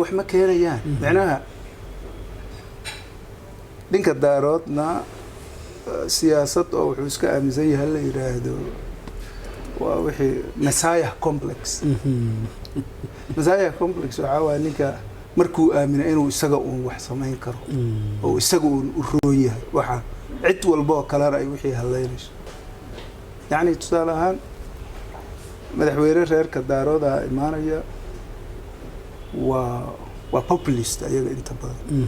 wax ma keenayaan macnaha ninka daaroodna siyaasad oo wuxuu iska aaminsan yahay la yiraahdo waa wixii Messiah complex Messiah complex waa ninka markuu aamino inuu isaga uu wax sameyn karo oo isaga uu roon yahay waxa cid walba oo kale ay wixii haleynayso yani tusaale ahaan madaxweyne reerka daarooda imaanaya waa populist ayaga inta badan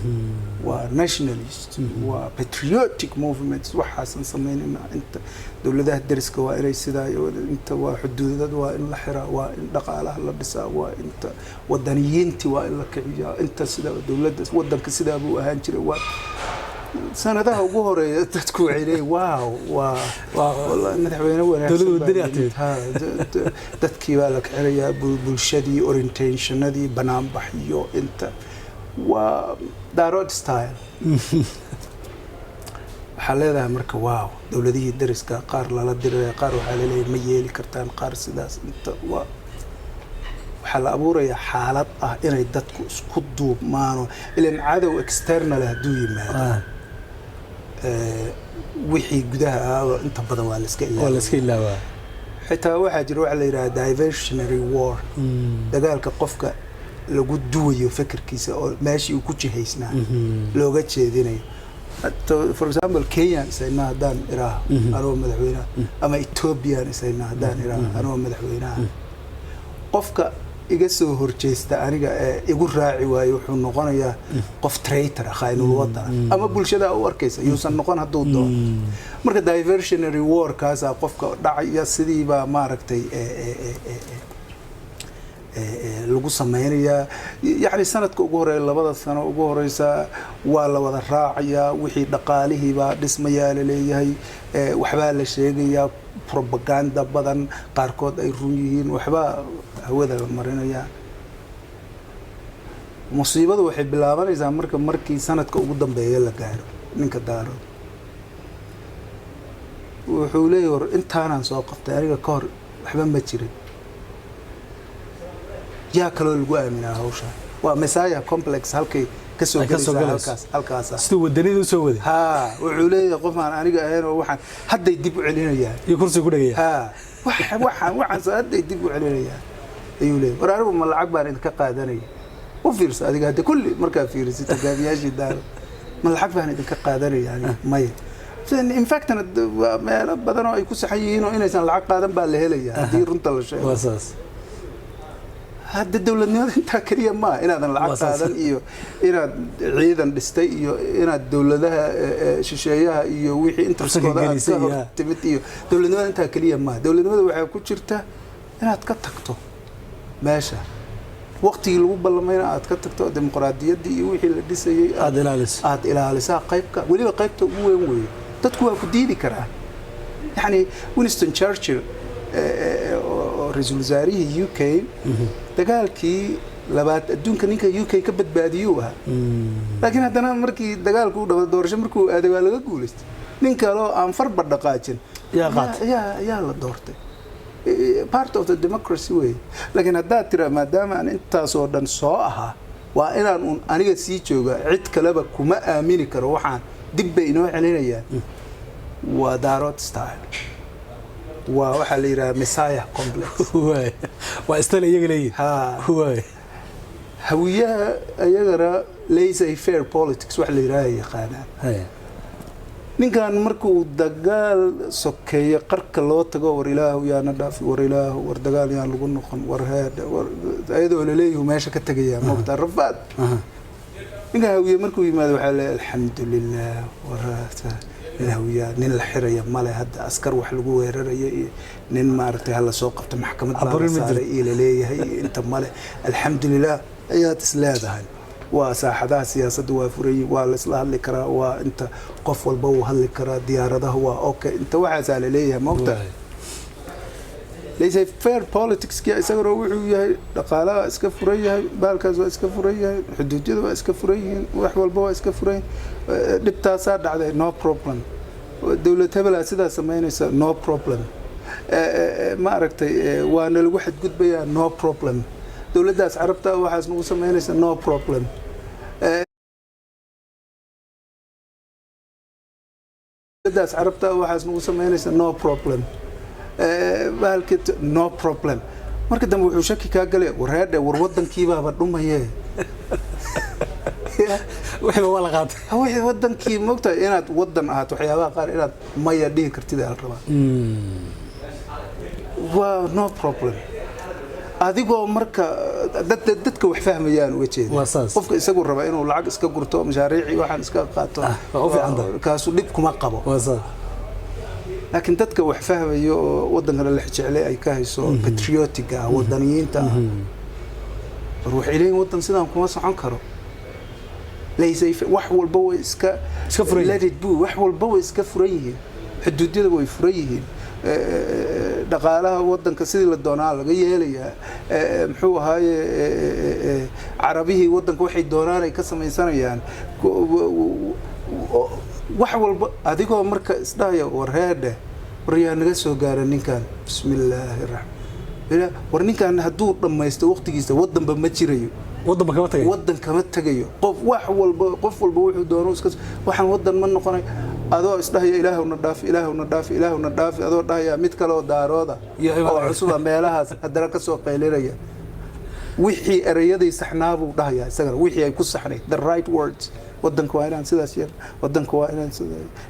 waa nationalist waa patriotic movements waxaasan sameynayna inta dawladaha dariska waa inay sidaa inta waa xuduudada waa in la xiraa waa in dhaqaalaha la dhisaa waa inta wadaniyiintii waa in la kiciyaa inta sida dawladda wadanka sidaa buu ahaan jiray waa sanadaha ugu horeeya dadku waxay leeyihiin wallahi madaxweyne wanaagsan dadkii baa la kicinayaa bulshadii orientationadii banaanbaxyo inta waa daarood style waxaa leedahay marka waaw dawladihii dariska qaar lala diray qaar waxaa leeyahay ma yeeli kartaan qaar sidaas inta waxaa la abuurayaa xaalad ah inay dadku isku duubmaano ilaan cadow external hadduu yimaado wixii gudaha ah inta badan waa la iska ilaawaa xitaa waxaa jira waxa la yiraahdaa diversionary war dagaalka qofka lagu duwayo fikirkiisa oo meeshii uu ku jihaysnaa looga jeedinayo for example Kenya sayna hadaan iraa anoo madaxweynaha ama Ethiopia sayna hadaan iraa anoo madaxweynaha qofka iga soo horjeesta aniga igu raaci waayo wuxuu noqonayaa qof traitor khaynul wadan ama bulshada u arkaysa yuusan noqon haduu doono marka diversionary war kaasa qofka dhacaya sidii ba maaragtay lagu sameeynaya yani sanadka ugu horeeya labada sano ugu horeysa waa la wada raacaya wixii dhaqaalihii ba dhismayaa leeyahay waxba la sheegaya propaganda badan qaarkood ay run yihiin waxba hawada marinaya musiibadu waxay bilaabanaysaa markii sanadka ugu dambeeya la gaaro ninka daaro wuxuu leeyahay intaanaan soo qabtay aniga ka hor waxba ma jirin yaa kaloo lagu aaminaa hawsha waa Messiah complex halkay ka soo galaysa halkaas sidoo wadanidu soo waday wuxuu leeyahay qof aan aniga ahayn oo waxaan hadday dib u celinayaan iyo kursi ku dhagaya waxaan hadday dib u celinayaan ayuu leeyahay war anigu ma lacag baan idinka qaadanaya u fiirso adiga hadda kulli markaa fiirsid tagaabiyaashii daaro ma lacag baan idinka qaadanaya maya in fact meel badan oo ay ku saxan yihiin oo inaysan lacag qaadan baa la helayaa haddii runta la sheego wasaas hadda dawladnimada inta kaliya ma inaadan lacag qaadan iyo inaad ciidan dhistay iyo inaad dawladaha shisheeyaha iyo wixii interskooda aad timid iyo dawladnimada inta kaliya ma dawladnimada waxay ku jirtaa inaad ka tagto meesha waqtigii lagu ballamayna aad ka tagto dimuqraadiyadda iyo wixii la dhisayay aad ilaalisaa qaybka waliba qaybta ugu weyn weeye dadku waa ku diidi karaa yani Winston Churchill رئيسul wasaarihii UK dagaalkii labaad adduunka ninka UK ka badbaadiyay ah laakiin haddana markii dagaalku u dhaw doorasho markuu aaday waa laga guuleystay nin kale oo aan farba dhaqaajin yaa la doortay part of the democracy way laakiin hadda tira maadaama aan intaas oo dhan soo ahaa waa inaan aniga sii jooga cid kaleba kuma aamini karo waxaan dib bay inoo celinayaan waa daarood style waxa la yiraahdaa Messiah complex waa istala iyaga leeyahay hawiyaha ayagana laissez-faire politics wax la yiraahdo yaqaanaan ninkan markuu dagaal sokeeyo qarka loo tago war ilaahu yaana dhaafi war ilaahu war dagaal yaan lagu noqon war heed ayadoo la leeyahay meesha ka tagaya moqta rafaad ninka hawiye markuu yimaado waxa la alxamdulillah warata الهوية نين الحرية ماله هذا أسكر وحلقوا ويررية نين ما أرتها الله سوق قبت محكمة صار إلى ليه هي أنت ماله الحمد لله يا تسلاد هاي وساحدها سياسة وفري والإصلاح اللي كرا وأنت قف والبو هاللي كرا ديار هذا هو أوكي أنت واحد على ليه موقته ليس fair politics كي يسوي وياه دقالة إسكفرية بالكاز وإسكفرية حدود جذب إسكفرية وحول بوا إسكفرية دبتا صار على no problem الدولة تبلا سيدا سمينا no problem ما عرفت وأنا الواحد قد بيا no problem dawladdaas carabta waxaas nagu samaynaysa no problem dawladdaas carabta waxaas nagu samaynaysa no problem bahalkii no problem marka dambe wuxuu shaki ka galay wareedhe war wadankiibaaba dhumaye wixii waa la qaatay wixii wadankii moogtahay inaad wadan ahaad waxyaabaha qaar inaad maya dhihi kartid la rabaa waa no problem adigoo marka dadka wax fahmayaan uga jeeda qofka isagu raba inuu lacag iska gurto mashaariici waxaan iska qaato kaasu dhib kuma qabo laakiin dadka wax fahmayo oo wadankana la jeclay ay ka hayso patriotiga wadaniyiinta ruux ilaahay wadan sidaan kuma socon karo leeysay wax walba way iska let it be wax walba way iska furan yihiin xuduudyada way furan yihiin dhaqaalaha wadanka sidii la doonaa laga yeelayaa muxuu ahaaye carabihii wadanka waxay doonaan ay ka samaysanayaan wax walba adigoo marka isdhaaya wareedhe war yaa naga soo gaara ninkan bismillaahi raxmaan war ninkan hadduu dhammaysto waqtigiisa wadanba ma jirayo wadan kama tagayo qof walba wuxuu doono iska waxaan wadan ma noqonay adoo isdhahaya ilaahuna dhaaf adoo dhahaya mid kale oo daarooda oo cusuba meelahaas haddana ka soo qaylinaya wixii erayadii saxnaabuu dhahaya isagana wixii ay ku saxnay the right words wadanka waa inaan sidaas yeelna wadanka waa inaan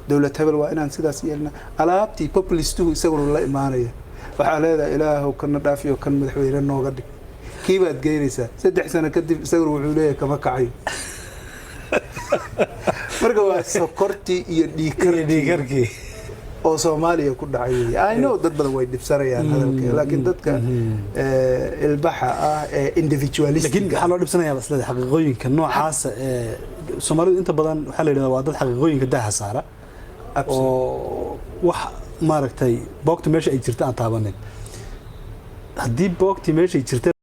dawlad hebel waa inaan sidaas yeelna alaabtii populistuhu isaguna la imaanaya waxaa leedahay ilaahow kana dhaafiyo kan madaxweyne nooga dhig kii baad geynaysaa 3 sano kadib isaguna wuxuu leeyahay kama kacayo marka waa sokortii iyo dhiikarkii oo Soomaaliya ku dhacay I know dad badan way dhibsanayaan hadalka laakiin dadka ilbaxa ah ee individualistic laakiin waxa loo dhibsanayaa isla xaqiiqooyinka noocaas ee Soomaalidu inta badan waxa la yiraahdaa waa dad xaqiiqooyinka daha saara oo wax maaragtay boogta meesha ay jirta aan taabanin haddii boogti meesha ay jirta